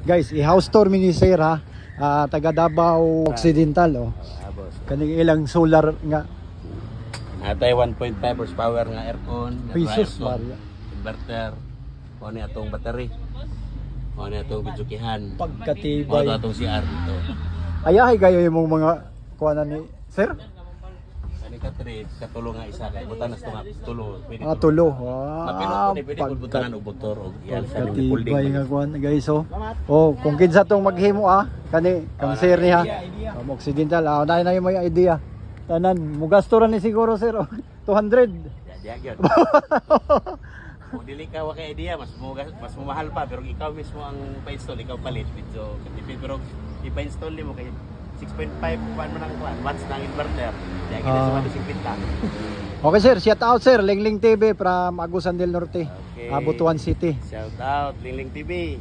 Guys, i-house tour mini sir ha. Taga Davao Occidental oh. Kani ilang solar nga. Natay 1.5 horsepower nga aircon, Pesos Maria. Inverter. Mo ni atong battery. Mo ni atong bijukihan. Pagkatibay. Mo atong CR dito. Ayahay kayo yung mga kuwanan ni sir? Kani ka trade katulong nga isa kay butanas to nga tulo. Tulo. Pwede ko butangan og motor og yan sa Pagkatibay nga kuwan guys oh. Oh, kung kinsa tong maghimo kani kang sir niya. Occidental na yung may idea. Tanan, mugasto ra ni siguro sir 200. Diagyan. Kung dili ka wa kay idea mas mahal pa pero ikaw mismo ang pa-install, ikaw palit medyo katipid pero ipa-install mo kay 6.5 kuan man ang kuan watts ng inverter. Diagyan sa 150. Okay sir, shout out sir, Lingling TV from Agusan del Norte, Okay. Butuan City. Shout out Lingling TV.